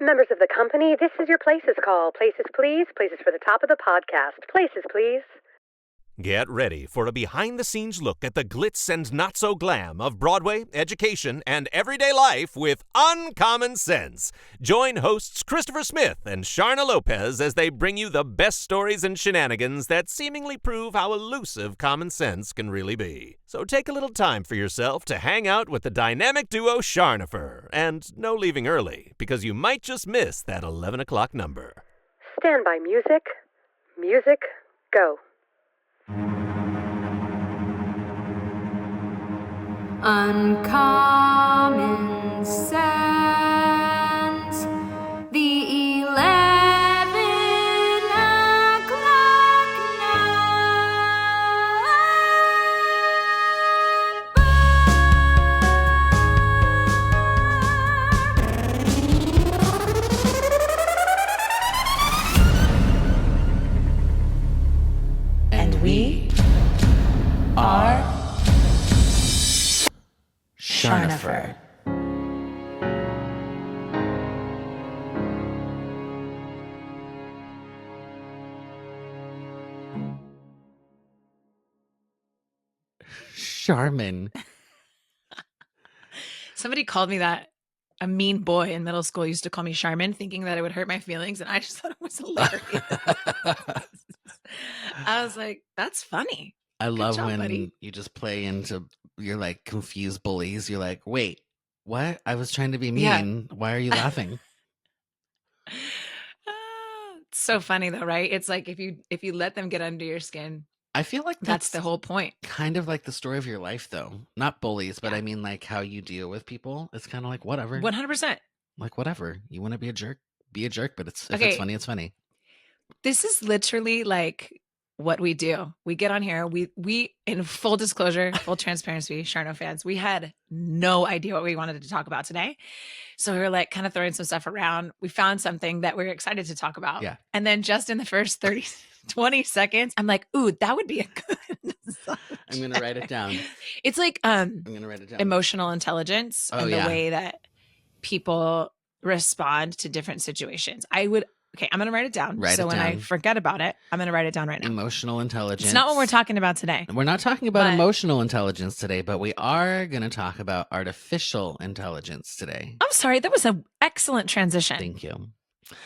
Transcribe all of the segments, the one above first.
Members of the company, this is your Places call. Places, please. Places for the top of the podcast. Places, please. Get ready for a behind-the-scenes look at the glitz and not-so-glam of Broadway, education, and everyday life with Uncommon Sense. Join hosts Christopher Smith and Sharna Lopez as they bring you the best stories and shenanigans that seemingly prove how elusive common sense can really be. So take a little time for yourself to hang out with the dynamic duo Charnopher. And no leaving early, because you might just miss that 11 o'clock number. Stand by music. Music, go. Uncommon sense, the 11 o'clock number. And we are Charnopher. Charmin. Somebody called me that. A mean boy in middle school used to call me Charmin, thinking that it would hurt my feelings, and I just thought it was hilarious. I was like, that's funny. I love job, when buddy. you just play into, you're like confused bullies. You're like, wait, what? I was trying to be mean. Yeah. Why are you laughing? It's so funny though, right? It's like if you let them get under your skin, I feel like that's the whole point. kind of like the story of your life, though. Not bullies, but Yeah. I mean like how you deal with people. It's kind of like whatever. 100%. Like whatever. You want to be a jerk, be a jerk. But if Okay. it's funny, it's funny. This is literally like what we do. We get on here. We in full disclosure, full transparency, Charno fans, we had no idea what we wanted to talk about today. So we were like kind of throwing some stuff around. We found something that we're excited to talk about. Yeah. And then just in the first 20 seconds, I'm like, ooh, that would be a good I'm going to write it down. It's like I'm going to write it down. emotional intelligence and the way that people respond to different situations. Okay, I'm going to write it down. Write it when I down. forget about it, I'm going to write it down right now. Emotional intelligence. It's not what we're talking about today. We're not talking about But- emotional intelligence today, but we are going to talk about artificial intelligence today. I'm sorry. That was an excellent transition. Thank you.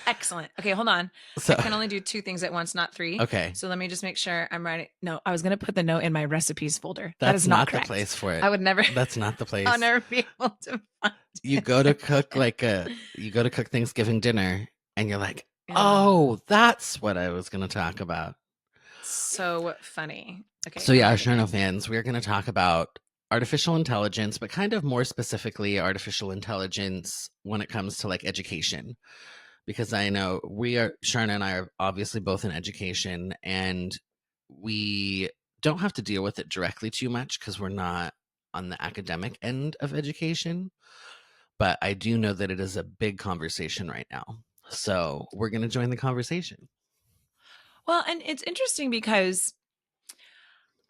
Excellent. Okay, hold on. So, I can only do 2 things at once, not 3. okay. So let me just make sure I'm writing. No, I was going to put the note in my recipes folder. That's That is not the correct. place for it. I would never. That's not the place. I'll never be able to find You it. go to cook you go to cook Thanksgiving dinner and you're like, Yeah. oh, that's what I was going to talk about. So funny. Okay. So yeah, Charno fans, we're going to talk about artificial intelligence, but kind of more specifically artificial intelligence when it comes to like education. Because I know Sharna and I are obviously both in education, and we don't have to deal with it directly too much because we're not on the academic end of education. But I do know that it is a big conversation right now. So we're going to join the conversation. Well, and it's interesting because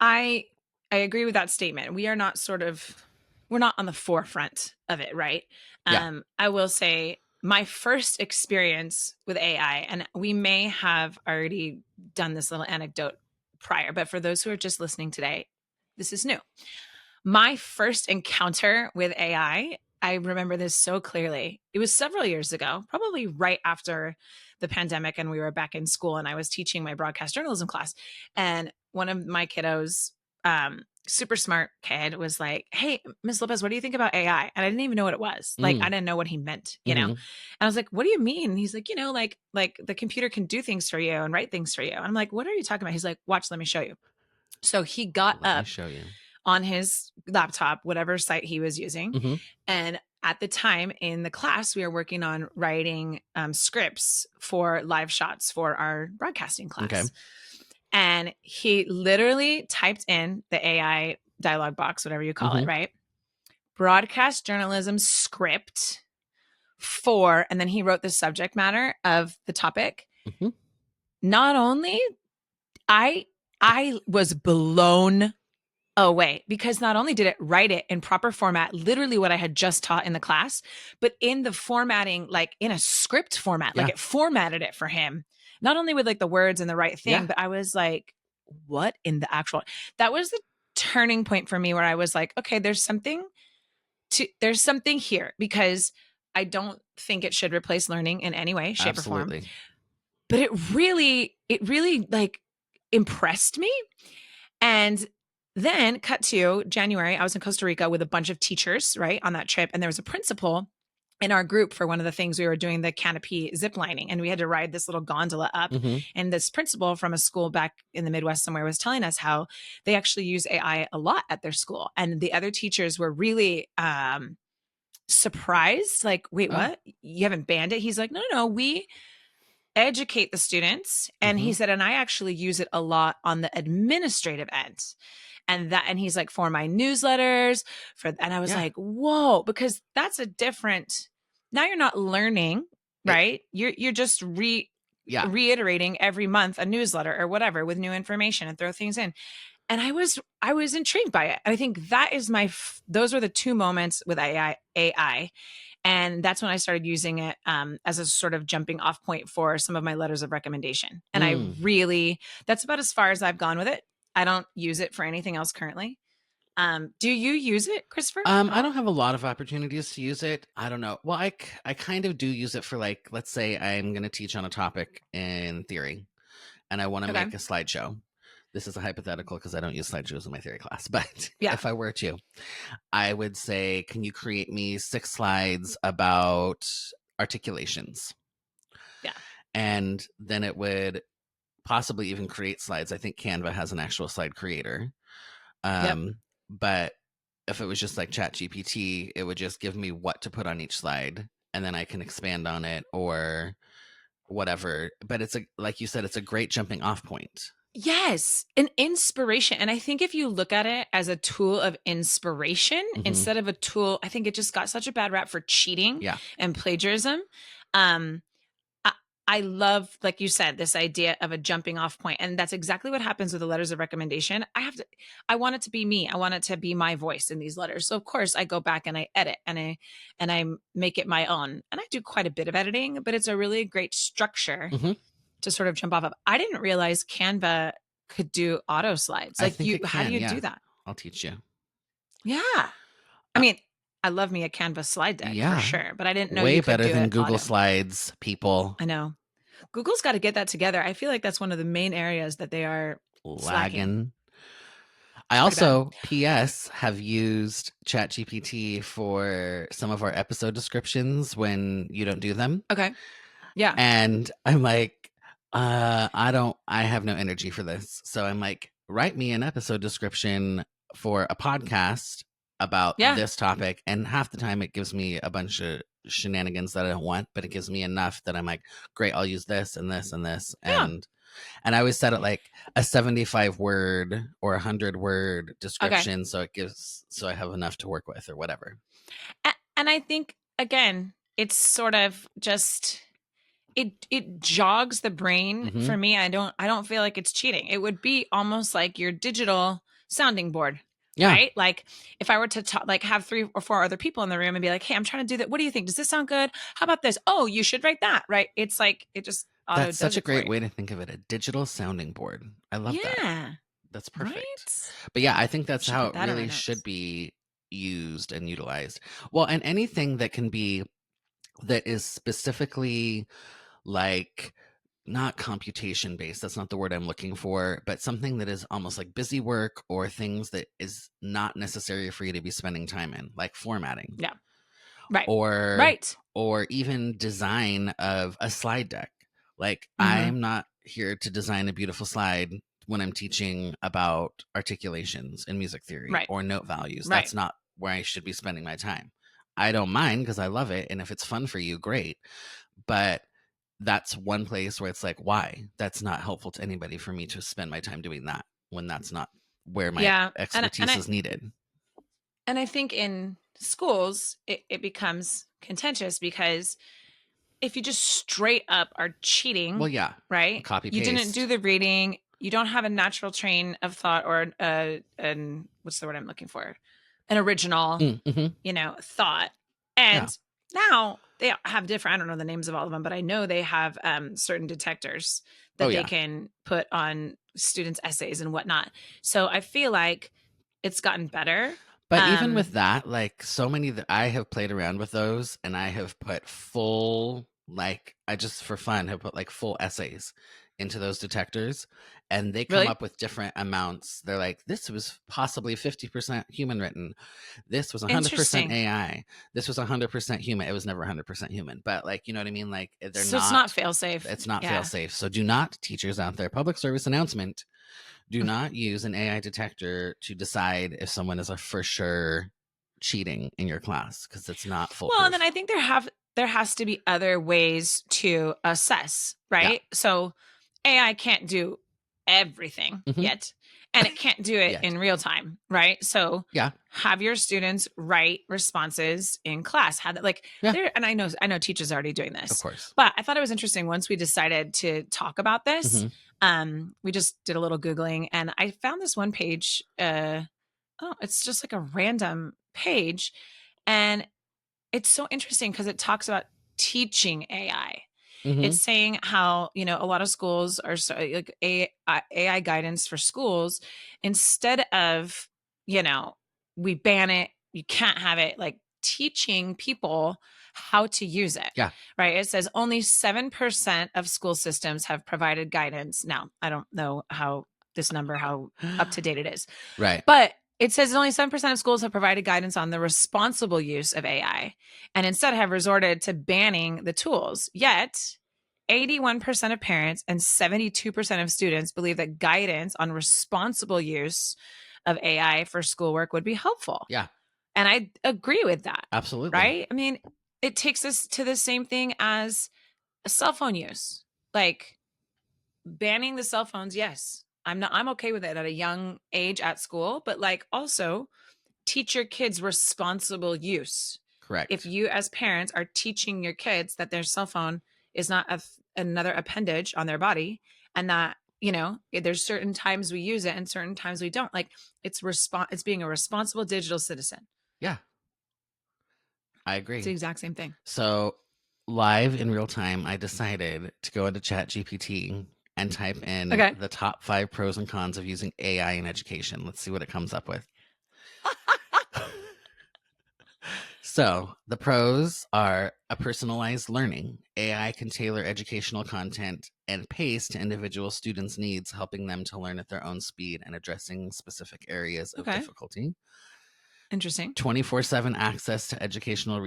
I agree with that statement. We're not on the forefront of it, right? Yeah. I will say my first experience with AI, and we may have already done this little anecdote prior, but for those who are just listening today, this is new. My first encounter with AI, I remember this so clearly. It was several years ago, probably right after the pandemic, and we were back in school, and I was teaching my broadcast journalism class. And one of my kiddos, super smart kid, was like, hey, Miss Lopez, what do you think about AI? And I didn't even know what it was. Like, I didn't know what he meant, you know? And I was like, what do you mean? And he's like, like the computer can do things for you and write things for you. And I'm like, what are you talking about? He's like, watch, let me show you. So he got Let me up show you. on his laptop, whatever site he was using. Mhm. And at the time in the class, we were working on writing scripts for live shots for our broadcasting class. Okay. And he literally typed in the AI dialogue box, whatever you call it, right? Broadcast journalism script for, and then he wrote the subject matter of the topic. Mhm. Not only, I was blown away, because not only did it write it in proper format, literally what I had just taught in the class, but in the formatting, like in a script format, like Yeah. it formatted it for him, not only with like the words and the right thing, Yeah. but I was like, what in the actual, that was the turning point for me where I was like, okay, there's something here, because I don't think it should replace learning in any way, shape, or form. Absolutely. But it really like impressed me. And then cut to January, I was in Costa Rica with a bunch of teachers, right, on that trip. And there was a principal in our group for one of the things we were doing, the canopy zip lining. And we had to ride this little gondola up. Mhm. And this principal from a school back in the Midwest somewhere was telling us how they actually use AI a lot at their school. And the other teachers were really surprised, like, wait, Oh. what? You haven't banned it? He's like, no, we educate the students. And he said, and I actually use it a lot on the administrative end. And he's like, for my newsletters, and I was Yeah. like, whoa, because that's a different, now you're not learning, right? You're just reiterating every month a newsletter or whatever with new information and throw things in. And I was intrigued by it. And I think that is those were the two moments with AI. And that's when I started using it as a sort of jumping off point for some of my letters of recommendation. And that's about as far as I've gone with it. I don't use it for anything else currently. Do you use it, Christopher? I don't have a lot of opportunities to use it. I don't know. Well, I kind of do use it for, like, let's say I'm going to teach on a topic in theory and I want to make a slideshow. This is a hypothetical because I don't use slideshows in my theory class. But if I were to, I would say, can you create me 6 slides about articulations? Yeah. And then it would possibly even create slides. I think Canva has an actual slide creator. But if it was just like ChatGPT, it would just give me what to put on each slide, and then I can expand on it or whatever. But it's like you said, it's a great jumping off point. Yes, an inspiration. And I think if you look at it as a tool of inspiration instead of a tool, I think it just got such a bad rap for cheating and plagiarism. I love, like you said, this idea of a jumping off point. And that's exactly what happens with the letters of recommendation. I want it to be me. I want it to be my voice in these letters. So of course I go back and I edit and I make it my own. And I do quite a bit of editing, but it's a really great structure to sort of jump off of. I didn't realize Canva could do auto slides. Like, how do you do that? I'll teach you. Yeah. I mean, I love me a Canva slide deck for sure, but I didn't know way you could better do than it Google auto. Slides, people. I know. Google's got to get that together. I feel like that's one of the main areas that they are lagging. I also, P.S., have used ChatGPT for some of our episode descriptions when you don't do them. Okay. Yeah. And I'm like, I have no energy for this. So I'm like, write me an episode description for a podcast about this topic. And half the time it gives me a bunch of shenanigans that I don't want, but it gives me enough that I'm like, great, I'll use this and this and this. And I always set it like a 75 word or 100 word description. So I have enough to work with or whatever. And I think, again, it's sort of just, it jogs the brain for me. I don't feel like it's cheating. It would be almost like your digital sounding board. Yeah. Right? Like if I were to talk, like have 3 or 4 other people in the room and be like, hey, I'm trying to do that. What do you think? Does this sound good? How about this? Oh, you should write that. Right. It's like, it just auto That's such a great you. way to think of it. A digital sounding board. I love that. That's perfect. Right? But yeah, I think that's how it really should be used and utilized. Well, and anything that is specifically like, not computation based, that's not the word I'm looking for, but something that is almost like busy work or things that is not necessary for you to be spending time in, like formatting. Yeah. Right. Or even design of a slide deck. Like I'm not here to design a beautiful slide when I'm teaching about articulations in music theory or note values. That's not where I should be spending my time. I don't mind because I love it. And if it's fun for you, great. But that's one place where it's like, why? That's not helpful to anybody for me to spend my time doing that when that's not where my expertise is needed. And I think in schools, it becomes contentious because if you just straight up are cheating, well, yeah, right? Copy paste. You didn't do the reading. you don't have a natural train of thought or an what's the word I'm looking for? An original, Mm-hmm. thought. And now they have different, I don't know the names of all of them, but I know they have certain detectors that they can put on students' essays and whatnot. So I feel like it's gotten better. But even with that, like so many that I have played around with those, and I have put full, like, I just for fun have put like full essays into those detectors, and they come up with different amounts. They're like, this was possibly 50% human written. This was 100% AI. This was 100% human. It was never 100% human, but like, you know what I mean? Like, they're so it's not fail safe. It's not fail safe. So do not, teachers out there, public service announcement. Do not use an AI detector to decide if someone is a for sure cheating in your class, because it's not foolproof. Well, and then I think there has to be other ways to assess, right? Yeah. So AI can't do everything yet, and it can't do it in real time, right? So have your students write responses in class. Have that, like, and I know teachers are already doing this, of course. But I thought it was interesting once we decided to talk about this. We just did a little Googling, and I found this one page. It's just like a random page, and it's so interesting because it talks about teaching AI. It's saying how, a lot of schools are like AI guidance for schools, instead of, we ban it, you can't have it, like teaching people how to use it. Yeah. Right. It says only 7% of school systems have provided guidance. Now, I don't know how up to date it is. Right. But it says only 7% of schools have provided guidance on the responsible use of AI, and instead have resorted to banning the tools. Yet, 81% of parents and 72% of students believe that guidance on responsible use of AI for schoolwork would be helpful. Yeah. And I agree with that. Absolutely. Right? I mean, it takes us to the same thing as a cell phone use. Like, banning the cell phones, yes. I'm okay with it at a young age at school, but like, also teach your kids responsible use. Correct. If you as parents are teaching your kids that their cell phone is not another appendage on their body, and that, there's certain times we use it and certain times we don't, like, it's being a responsible digital citizen. Yeah. I agree. It's the exact same thing. So live in real time, I decided to go into ChatGPT and type in the top 5 pros and cons of using AI in education. Let's see what it comes up with. So the pros are a personalized learning. AI can tailor educational content and pace to individual students' needs, helping them to learn at their own speed and addressing specific areas of difficulty. Interesting. 24/7 access to educational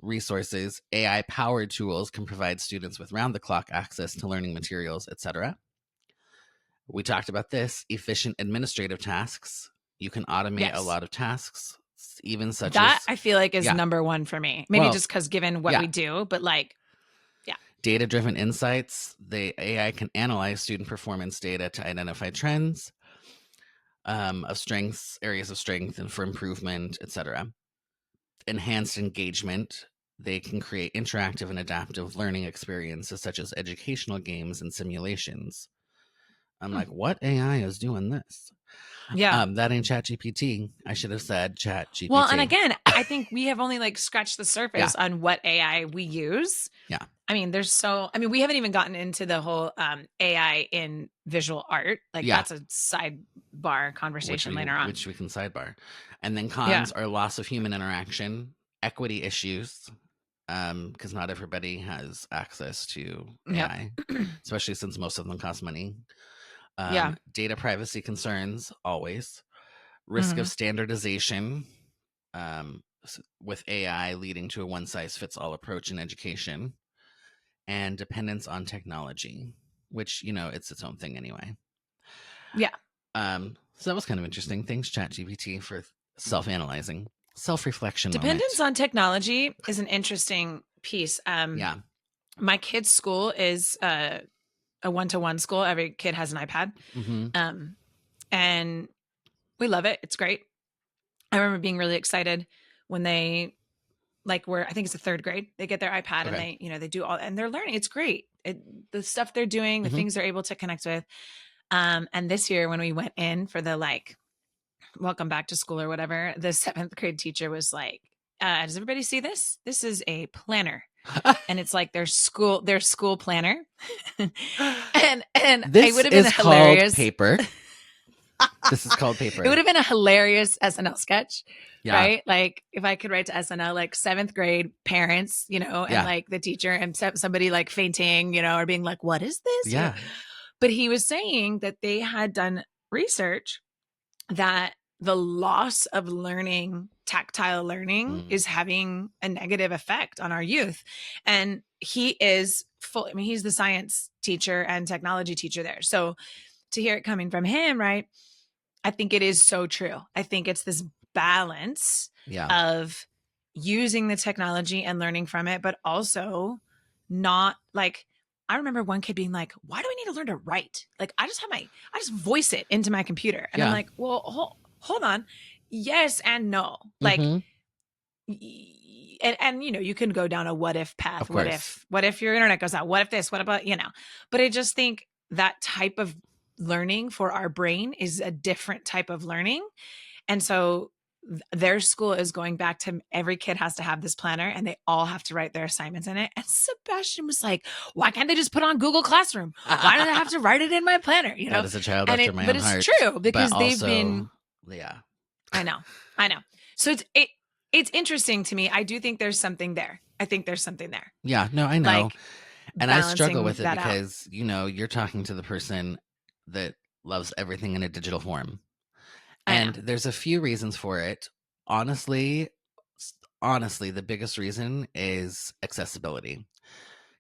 resources. AI-powered tools can provide students with round-the-clock access to learning materials, etc. We talked about this. Efficient administrative tasks. You can automate a lot of tasks, even such as... I feel like is number one for me. Maybe just because given what we do, but like, data-driven insights. The AI can analyze student performance data to identify trends of strengths, areas of strength, and for improvement, etc. Enhanced engagement. They can create interactive and adaptive learning experiences such as educational games and simulations. I'm like, what AI is doing this? Yeah. That ain't ChatGPT. I should have said ChatGPT. Well, and again, I think we have only like scratched the surface on what AI we use. Yeah. I mean, we haven't even gotten into the whole AI in visual art. Like that's a sidebar conversation later on. Which we can sidebar. And then cons are loss of human interaction, equity issues, because not everybody has access to AI, especially since most of them cost money. Data privacy concerns, always. Risk of standardization with AI leading to a one-size-fits-all approach in education. And dependence on technology, which, it's its own thing anyway. Yeah. So that was kind of interesting. Thanks, ChatGPT, for self-analyzing, self-reflection. Dependence on technology is an interesting piece. My kid's school is a one-to-one school. Every kid has an iPad. And we love it. It's great. I remember being really excited when they I think it's the 3rd grade. They get their iPad and they do all, and they're learning. It's great. The stuff they're doing, the things they're able to connect with. And this year when we went in for the like welcome back to school or whatever, the 7th grade teacher was like, does everybody see this? This is a planner. And it's like their school planner. and This it would have been is hilarious. called paper. This is called paper. It would have been a hilarious SNL sketch. Yeah. Right? Like if I could write to SNL, like 7th grade parents, you know, and like the teacher and somebody like fainting, you know, or being like, what is this? Yeah. You know? But he was saying that they had done research that the loss of learning, tactile learning, is having a negative effect on our youth. And he is he's the science teacher and technology teacher there. So to hear it coming from him, right? I think it is so true. I think it's this balance of using the technology and learning from it, but also not like, I remember one kid being like, why do I need to learn to write? Like, I just voice it into my computer. And I'm like, well, hold on. Yes and no. Like, and you know, you can go down a what if path. What if your internet goes out? What if this? What about, you know, but I just think that type of learning for our brain is a different type of learning. And so their school is going back to every kid has to have this planner and they all have to write their assignments in it. And Sebastian was like, why can't they just put on Google Classroom? Why do they have to write it in my planner? You know, that is a child after my own heart. But it's true because they've been. Yeah. I know. So it's interesting to me. I do think there's something there. I think there's something there. Yeah, no, I know. Like, and I struggle with it that because, you know, you're talking to the person that loves everything in a digital form. And there's a few reasons for it. Honestly, the biggest reason is accessibility.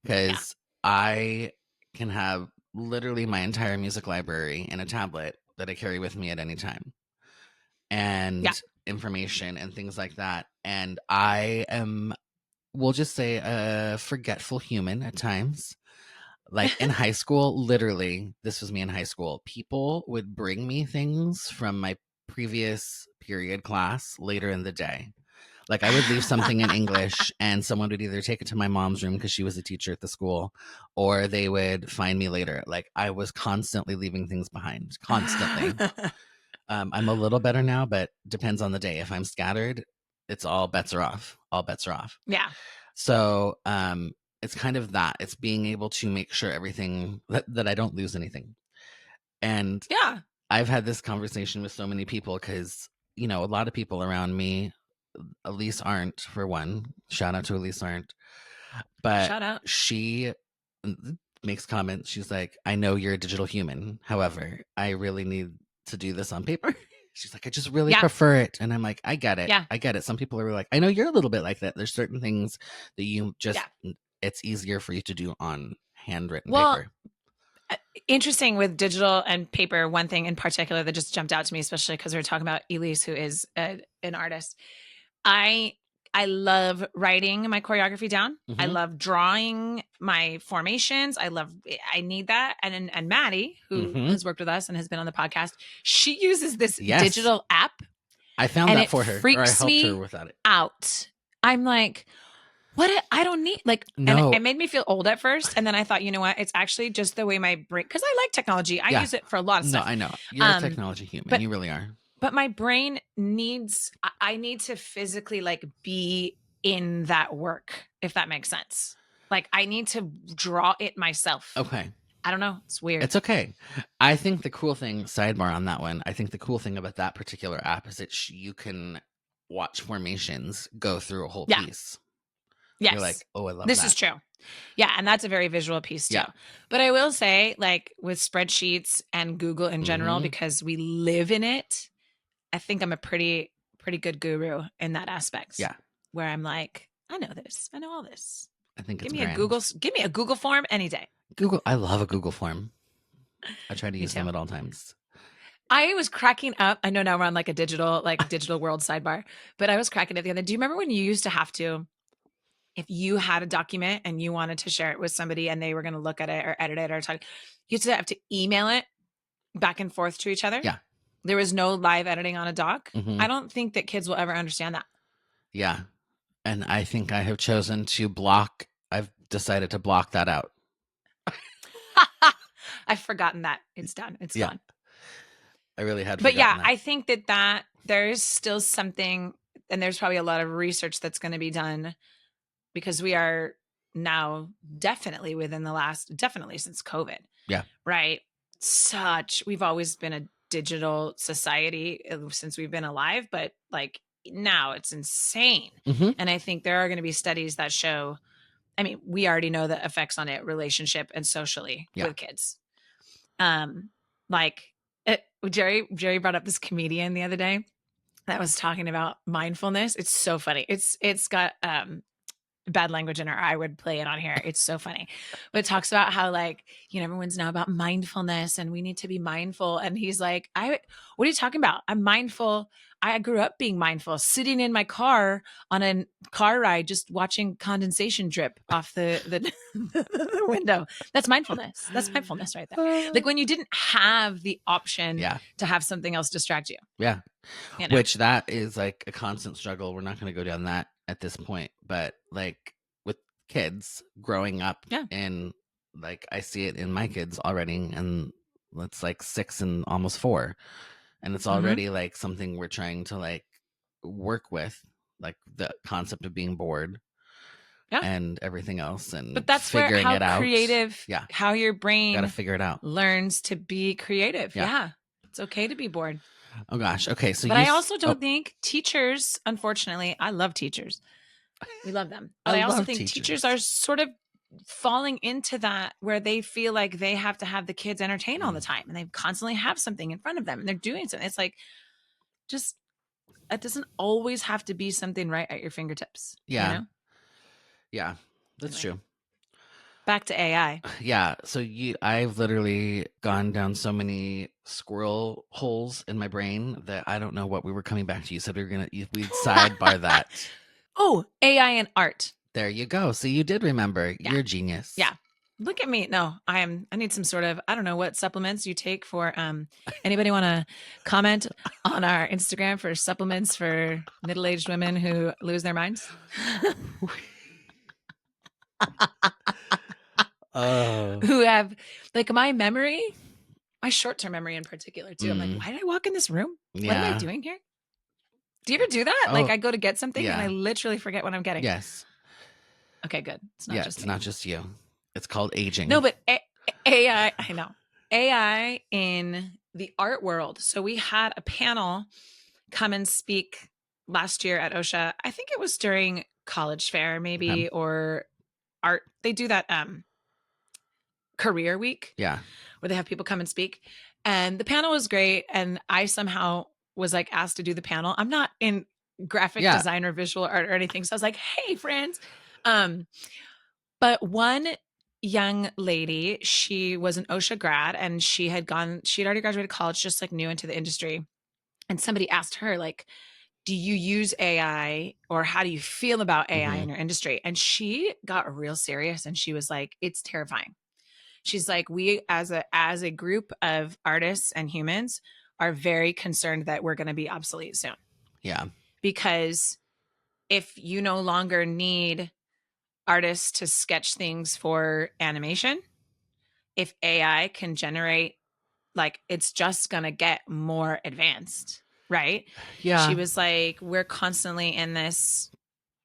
Because I can have literally my entire music library in a tablet that I carry with me at any time. And information and things like that. And I am, we'll just say, a forgetful human at times. Like in high school, literally, this was me in high school. People would bring me things from my previous period class later in the day. Like I would leave something in English and someone would either take it to my mom's room because she was a teacher at the school, or they would find me later. Like I was constantly leaving things behind, constantly. I'm a little better now, but depends on the day. If I'm scattered, it's all bets are off. All bets are off. Yeah. So it's kind of that. It's being able to make sure everything that I don't lose anything. And I've had this conversation with so many people because, you know, a lot of people around me, Elise aren't, for one. Shout out to Elise aren't. But shout out. She makes comments. She's like, I know you're a digital human. However, I really need to do this on paper. She's like, I just really prefer it. And I'm like, I get it. I get it. Some people are like, I know you're a little bit like that. There's certain things that you just, it's easier for you to do on handwritten paper. Interesting with digital and paper. One thing in particular that just jumped out to me, especially because we were talking about Elise, who is an artist. I love writing my choreography down. I love drawing my formations. I need that. And Maddie, who has worked with us and has been on the podcast, she uses this digital app. I found that for her. Freaks or I helped me her without it. Out. I'm like, what? I don't need No. And it made me feel old at first. And then I thought, you know what? It's actually just the way my brain, because I like technology. I use it for a lot of stuff. No, I know. You're a technology human. You really are. But my brain I need to physically like be in that work, if that makes sense. Like I need to draw it myself. Okay. I don't know. It's weird. It's okay. I think the cool thing, sidebar on that one, I think the cool thing about that particular app is that you can watch formations go through a whole piece. Yes. You're like, oh, I love this that. Is true. Yeah. And that's a very visual piece too. Yeah. But I will say, like with spreadsheets and Google in general, because we live in it, I think I'm a pretty good guru in that aspect. Yeah. Where I'm like, I know this. I know all this. I think give me a Google form any day. Google. I love a Google form. I try to use them at all times. I was cracking up. I know now we're on like a digital world sidebar, but I was cracking up the other day. Do you remember when you used to have to, if you had a document and you wanted to share it with somebody and they were going to look at it or edit it or talk, you used to have to email it back and forth to each other? Yeah. There was no live editing on a doc. Mm-hmm. I don't think that kids will ever understand that. Yeah. And I think I have chosen to I've decided to block that out. I've forgotten that. It's done. It's Yeah. gone. I really had But yeah, forgotten that. I think that there's still something, and there's probably a lot of research that's going to be done, because we are now definitely definitely since COVID. Yeah. Right. We've always been a digital society since we've been alive, but like now it's insane. Mhm. And I think there are going to be studies that show, I mean, we already know the effects on it, relationship and socially with kids. Like Jerry brought up this comedian the other day that was talking about mindfulness. It's so funny. It's got bad language in her. I would play it on here. It's so funny. But it talks about how, like, everyone's now about mindfulness and we need to be mindful. And he's like, what are you talking about? I'm mindful. I grew up being mindful, sitting in my car on a car ride, just watching condensation drip off the window. That's mindfulness. That's mindfulness right there. Like when you didn't have the option to have something else distract you. Yeah. Which that is like a constant struggle. We're not going to go down that at this point, but like with kids growing up and like I see it in my kids already, and it's like 6 and almost 4, and it's already like something we're trying to like work with, like the concept of being bored and everything else, and but that's figuring how it out. Creative, how your brain gotta figure it out, learns to be creative. It's okay to be bored. Oh gosh. Okay. So, but I also don't think teachers, unfortunately, I love teachers. We love them. But I also think teachers are sort of falling into that where they feel like they have to have the kids entertained all the time, and they constantly have something in front of them and they're doing something. It's like, just, it doesn't always have to be something right at your fingertips. Yeah. Yeah, that's true. Back to AI. Yeah. So I've literally gone down so many squirrel holes in my brain that I don't know what we were coming back to. You said we'd sidebar that. Oh, AI and art. There you go. So you did remember. Yeah. You're a genius. Yeah. Look at me. No, I need some sort of, I don't know what supplements you take for, anybody want to comment on our Instagram for supplements for middle-aged women who lose their minds? Who have like my short-term memory in particular too. I'm like, why did I walk in this room? What am I doing here? Do you ever do that? Like I go to get something and I literally forget what I'm getting. Yes. Okay, good. It's not just it's not just you. It's called aging. No, but AI, I know. AI in the art world. So we had a panel come and speak last year at OSHA. I think it was during college fair maybe, or art. They do that career week. Yeah. Where they have people come and speak. And the panel was great. And I somehow was like asked to do the panel. I'm not in graphic design or visual art or anything. So I was like, hey, friends. But one young lady, she was an OSHA grad and she'd already graduated college, just like new into the industry. And somebody asked her, like, do you use AI, or how do you feel about AI in your industry? And she got real serious and she was like, it's terrifying. She's like, we as a group of artists and humans are very concerned that we're going to be obsolete soon. Yeah. Because if you no longer need artists to sketch things for animation, if AI can generate, like, it's just going to get more advanced, right? Yeah. She was like, we're constantly in this,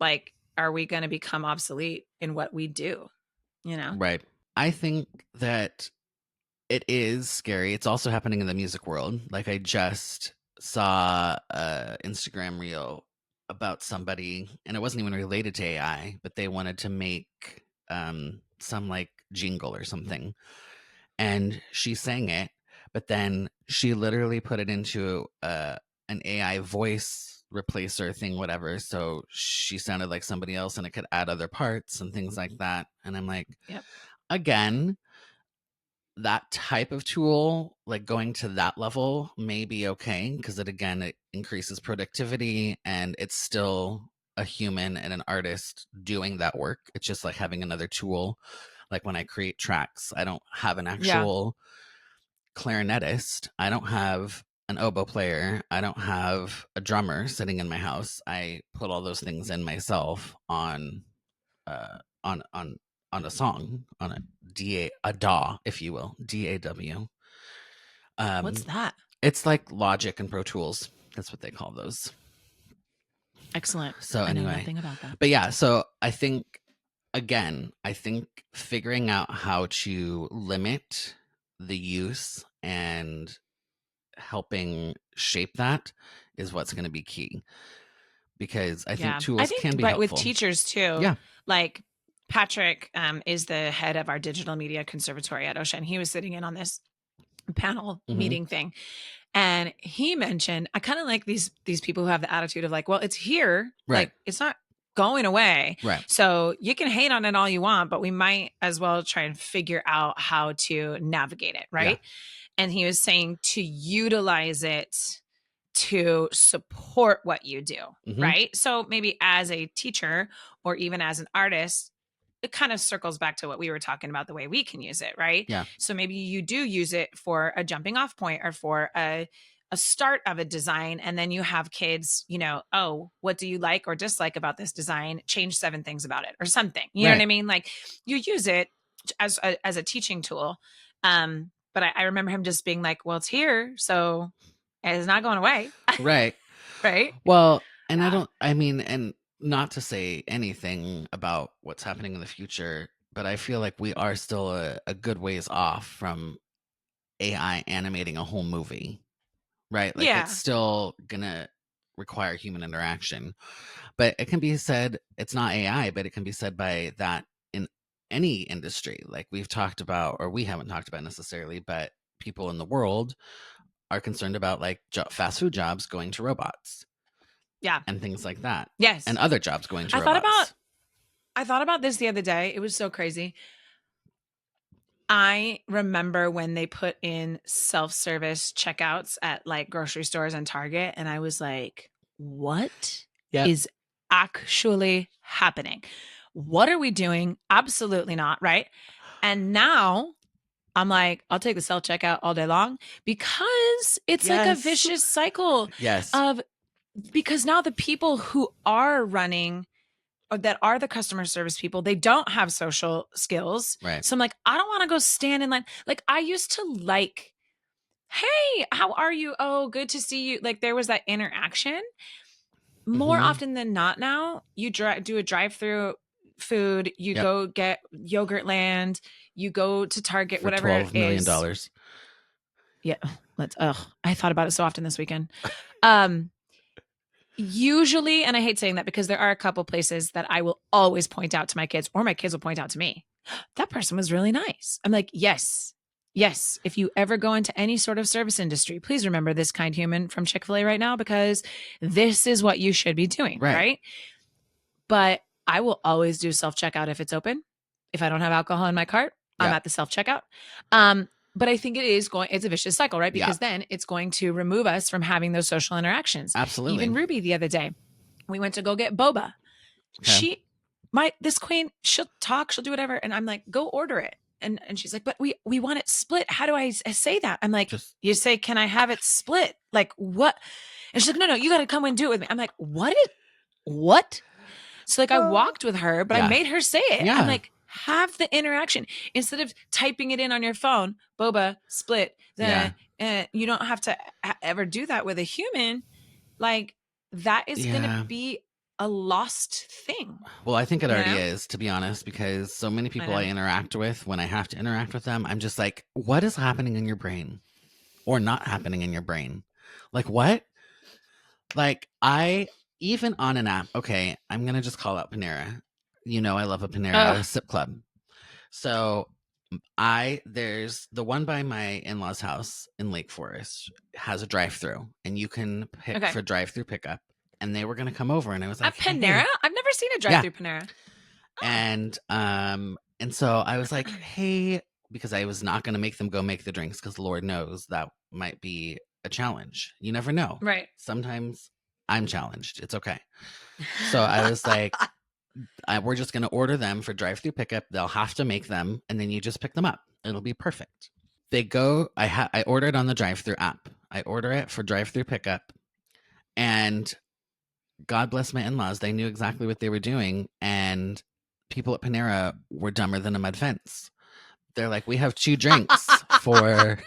like, are we going to become obsolete in what we do? Right. I think that it is scary. It's also happening in the music world. Like I just saw a Instagram reel about somebody, and it wasn't even related to AI, but they wanted to make some like jingle or something. And she sang it, but then she literally put it into an AI voice replacer thing, whatever. So she sounded like somebody else and it could add other parts and things like that. And I'm like, again, that type of tool, like going to that level may be okay, because it increases productivity and it's still a human and an artist doing that work. It's just like having another tool. Like when I create tracks, I don't have an actual clarinetist. I don't have an oboe player. I don't have a drummer sitting in my house. I put all those things in myself on on a song, on a DAW, if you will, DAW. What's that? It's like Logic and Pro Tools. That's what they call those. Excellent. So I know anyway, nothing about that. but yeah, so I think figuring out how to limit the use and helping shape that is what's going to be key, because I think tools can be but helpful. with teachers too. Yeah. Like Patrick is the head of our digital media conservatory at OSHA, and he was sitting in on this panel meeting thing, and he mentioned, I kind of like these people who have the attitude of like, well, it's here, Right. like it's not going away, Right. so you can hate on it all you want, but we might as well try and figure out how to navigate it, right? And he was saying to utilize it to support what you do, right? So maybe as a teacher or even as an artist, it kind of circles back to what we were talking about, the way we can use it, right? Yeah. So maybe you do use it for a jumping off point or for a start of a design. And then you have kids, you know, oh, what do you like or dislike about this design? Change 7 things about it or something. You know what I mean? Like you use it as a teaching tool. But I remember him just being like, well, it's here, so it's not going away. Right. Right. Well, and and not to say anything about what's happening in the future, but I feel like we are still a good ways off from AI animating a whole movie, right? Like it's still gonna require human interaction. But it can be said, it's not AI, but it can be said by that in any industry. Like we've talked about, or we haven't talked about necessarily, but people in the world are concerned about like fast food jobs going to robots. Yeah. And things like that. Yes. And other jobs going to robots. I thought about this the other day. It was so crazy. I remember when they put in self-service checkouts at like grocery stores and Target, and I was like, what is actually happening? What are we doing? Absolutely not, right? And now I'm like, I'll take the self-checkout all day long, because it's like a vicious cycle of, because now the people who are running or that are the customer service people, they don't have social skills. Right. So I'm like, I don't want to go stand in line. Like I used to like, hey, how are you? Oh, good to see you. Like there was that interaction. More often than not now, you do a drive-through food, you go get Yogurtland, you go to Target, for whatever $12 it million. is. Yeah. I thought about it so often this weekend. Usually, and I hate saying that because there are a couple places that I will always point out to my kids, or my kids will point out to me, that person was really nice. I'm like, yes. If you ever go into any sort of service industry, please remember this kind human from Chick-fil-A right now, because this is what you should be doing. Right. But I will always do self-checkout if it's open. If I don't have alcohol in my cart, I'm at the self-checkout. But I think it's a vicious cycle, right? Because then it's going to remove us from having those social interactions. Absolutely. Even Ruby the other day, we went to go get boba. Okay. This queen, she'll talk, she'll do whatever. And I'm like, go order it. And she's like, but we want it split. How do I say that? I'm like, you say, can I have it split? Like what? And she's like, no, you got to come and do it with me. I'm like, what? So like I walked with her, but I made her say it. I'm like, have the interaction instead of typing it in on your phone. Boba split. You don't have to ever do that with a human. Like that is going to be a lost thing. Well, I think it already is, to be honest, because so many people I interact with, when I have to interact with them, I'm just like, what is happening in your brain or not happening in your brain? Like what? Like even on an app, okay, I'm going to just call out Panera. You know, I love a Panera Sip Club. So there's the one by my in-laws' house in Lake Forest has a drive-through, and you can pick for drive-through pickup. And they were going to come over, and I was like, Panera? Hey. I've never seen a drive-through Panera. Oh. And so I was like, hey, because I was not going to make them go make the drinks, because Lord knows that might be a challenge. You never know. Right. Sometimes I'm challenged. It's okay. So I was like, we're just going to order them for drive-through pickup. They'll have to make them, and then you just pick them up. It'll be perfect. They go, I ordered on the drive-through app. I order it for drive-through pickup, and God bless my in-laws. They knew exactly what they were doing, and people at Panera were dumber than a mud fence. They're like, we have 2 drinks for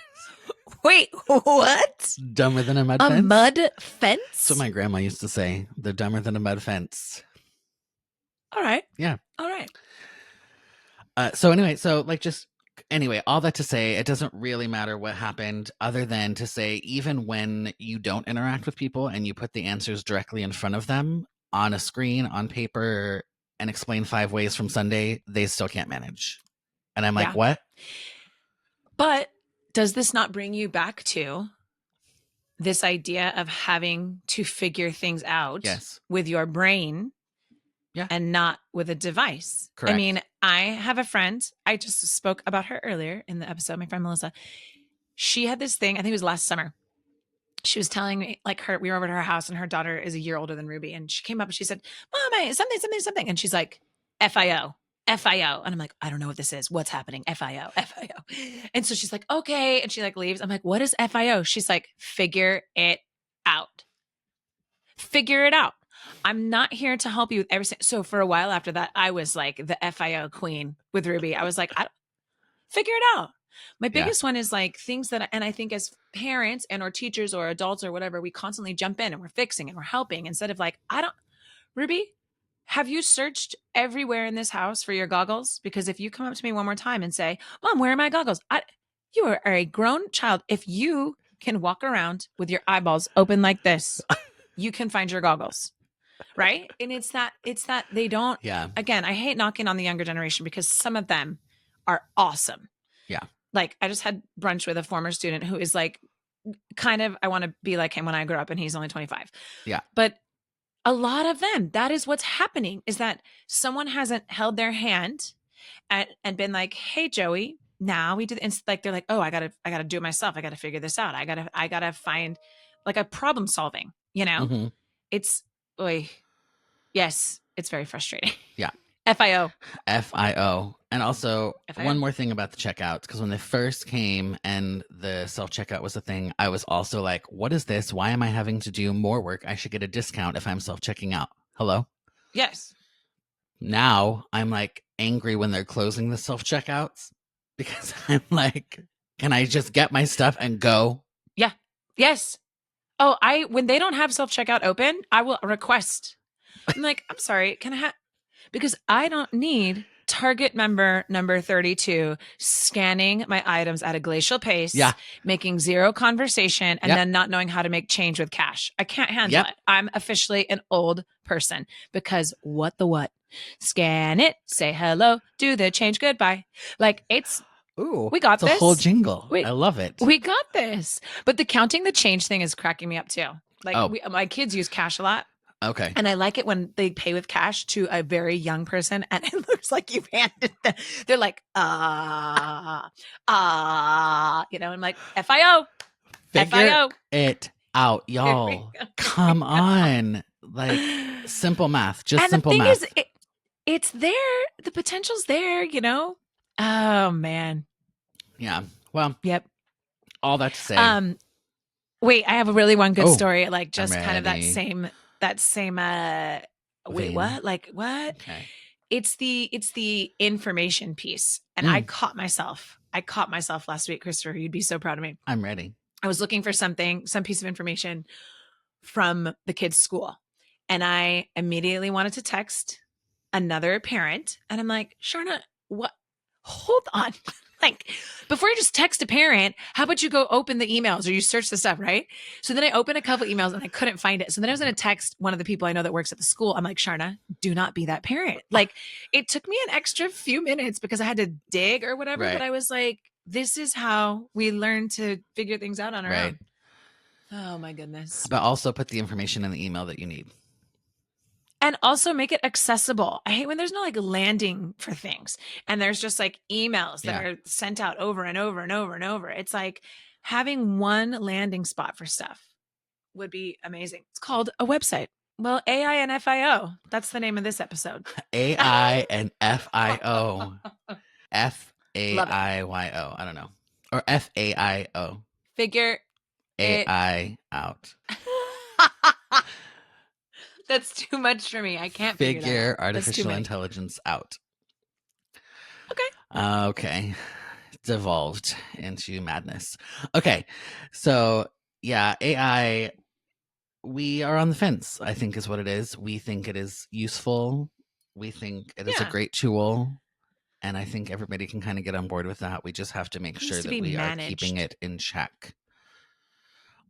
Wait, what? dumber than a mud A fence. mud fence? That's what my grandma used to say. They're dumber than a mud fence. All right. Yeah. All right. Anyway, all that to say, it doesn't really matter what happened, other than to say, even when you don't interact with people and you put the answers directly in front of them on a screen, on paper, and explain 5 ways from Sunday, they still can't manage. And I'm like, Yeah. what? But does this not bring you back to this idea of having to figure things out Yes. with your brain? Yeah. And not with a device. Correct. I mean, I have a friend. I just spoke about her earlier in the episode. My friend Melissa. She had this thing. I think it was last summer. She was telling me, like, we were over to her house, and her daughter is a year older than Ruby. And she came up and she said, "Mom, something." And she's like, "FIO, FIO." And I'm like, "I don't know what this is. What's happening? FIO, FIO." And so she's like, "Okay." And she like leaves. I'm like, "What is FIO?" She's like, "Figure it out. Figure it out. I'm not here to help you with everything." So for a while after that, I was like the FIO queen with Ruby. I was like, figure it out. My biggest one is like things that, and I think as parents and or teachers or adults or whatever, we constantly jump in and we're fixing and we're helping instead of like, Ruby, have you searched everywhere in this house for your goggles? Because if you come up to me one more time and say, "Mom, where are my goggles?" You are a grown child. If you can walk around with your eyeballs open like this, you can find your goggles. Right. And it's that they don't. Yeah. Again, I hate knocking on the younger generation because some of them are awesome. Yeah. Like I just had brunch with a former student who is like, kind of, I want to be like him when I grow up, and he's only 25. Yeah. But a lot of them, that is what's happening, is that someone hasn't held their hand and been like, "Hey, Joey, now we do." And like, they're like, "Oh, I gotta do it myself. I gotta figure this out. I gotta find like a problem solving, Mhm. It's, oy, yes, it's very frustrating. Yeah. FIO. FIO. And also, FIO. one more thing about the checkouts, because when they first came and the self-checkout was a thing, I was also like, what is this? Why am I having to do more work? I should get a discount if I'm self-checking out. Hello? Yes. Now I'm like angry when they're closing the self-checkouts, because I'm like, can I just get my stuff and go? Yeah. Yes. Oh, when they don't have self-checkout open, I will request. I'm like, "I'm sorry, can I have," because I don't need Target member number 32 scanning my items at a glacial pace, making zero conversation, and then not knowing how to make change with cash. I can't handle it. I'm officially an old person, because what? Scan it, say hello, do the change, goodbye. Like, it's, Ooh, we got it's this. a whole jingle. I love it. We got this. But the counting the change thing is cracking me up too. Like, my kids use cash a lot. Okay. And I like it when they pay with cash to a very young person and it looks like you've handed them. They're like, I'm like, FIO. Figure it out, y'all. Come on. Like, simple math. Just and simple the thing math. is, it's there. The potential's there, Oh, man. Yeah. Well, Yep. all that to say. Wait, I have a really one good story. Like, just I'm kind of that ready. same, wait, Vein. what? Like, what? Okay. It's the information piece. And I caught myself last week, Christopher. You'd be so proud of me. I'm ready. I was looking for some piece of information from the kids' school. And I immediately wanted to text another parent. And I'm like, Sharna, what? Hold on. Like, before you just text a parent, how about you go open the emails or you search the stuff, right? So then I opened a couple emails and I couldn't find it. So then I was going to text one of the people I know that works at the school. I'm like, Sharna, do not be that parent. Like, it took me an extra few minutes because I had to dig or whatever. Right. But I was like, this is how we learn to figure things out on our own. Oh my goodness. But also put the information in the email that you need. And also make it accessible. I hate when there's no like landing for things and there's just like emails that are sent out over and over and over and over. It's like having one landing spot for stuff would be amazing. It's called a website. Well, AI and FIO. That's the name of this episode. AI and FIO. FAIYO. I don't know. Or FAIO. Figure AI out. That's too much for me. I can't figure artificial intelligence out. Okay. Devolved into madness. Okay. So, yeah, AI, we are on the fence, I think is what it is. We think it is useful. We think it is a Yeah. great tool. And I think everybody can kind of get on board with that. We just have to make It needs sure to that be we are keeping managed. it in check.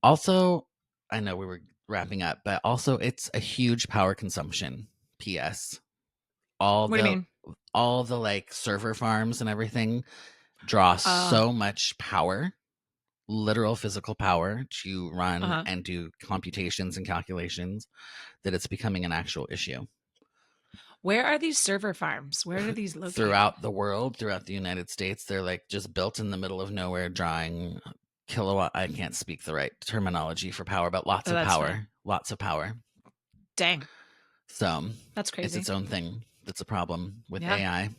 Also, I know we were wrapping up, but also it's a huge power consumption. P.S. What do you mean? All the like server farms and everything draw so much power, literal physical power to run and do computations and calculations that it's becoming an actual issue. Where are these server farms? Where are these located? Throughout the world, throughout the United States. They're like just built in the middle of nowhere, drawing kilowatt. I can't speak the right terminology for power, but lots of power. Fine. Lots of power. Dang. So that's crazy. It's its own thing. That's a problem with AI.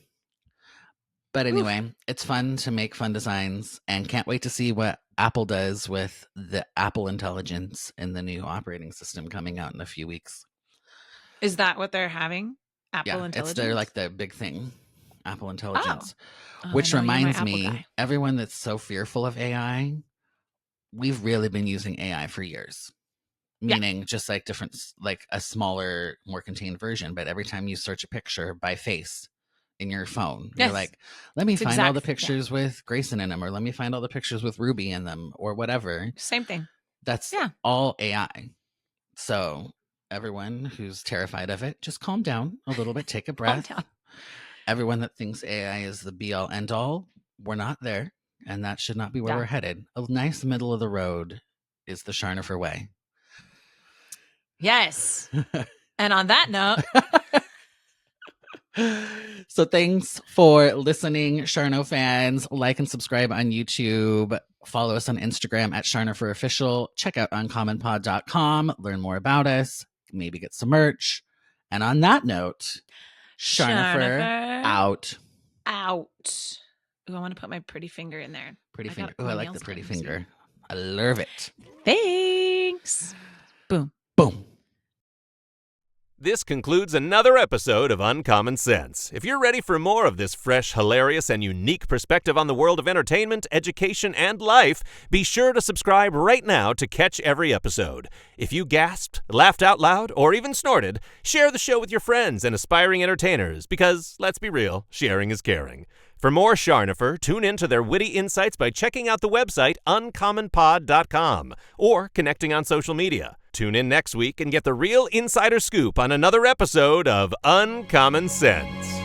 But anyway, It's fun to make fun designs, and can't wait to see what Apple does with the Apple Intelligence in the new operating system coming out in a few weeks. Is that what they're having? Apple Intelligence? It's their like the big thing, Apple Intelligence. Oh, which reminds me, guy. Everyone that's so fearful of AI, we've really been using AI for years. Meaning just like different, like a smaller, more contained version. But every time you search a picture by face in your phone, you're like, let me find all the pictures with Grayson in them, or let me find all the pictures with Ruby in them, or whatever. Same thing. That's all AI. So everyone who's terrified of it, just calm down a little bit, take a breath. Calm down. Everyone that thinks AI is the be all end all, we're not there. And that should not be where we're headed. A nice middle of the road is the Charnopher way. Yes. And on that note. So thanks for listening, Charno fans. Like and subscribe on YouTube. Follow us on Instagram at Charnopher Official. Check out uncommonpod.com. Learn more about us. Maybe get some merch. And on that note, Charnopher out. Out. Ooh, I want to put my pretty finger in there. Pretty finger. Oh, I like the pretty finger. I love it. Thanks. Boom. Boom. This concludes another episode of Uncommon Sense. If you're ready for more of this fresh, hilarious, and unique perspective on the world of entertainment, education, and life, be sure to subscribe right now to catch every episode. If you gasped, laughed out loud, or even snorted, share the show with your friends and aspiring entertainers because, let's be real, sharing is caring. For more Charnopher, tune in to their witty insights by checking out the website uncommonpod.com or connecting on social media. Tune in next week and get the real insider scoop on another episode of Uncommon Sense.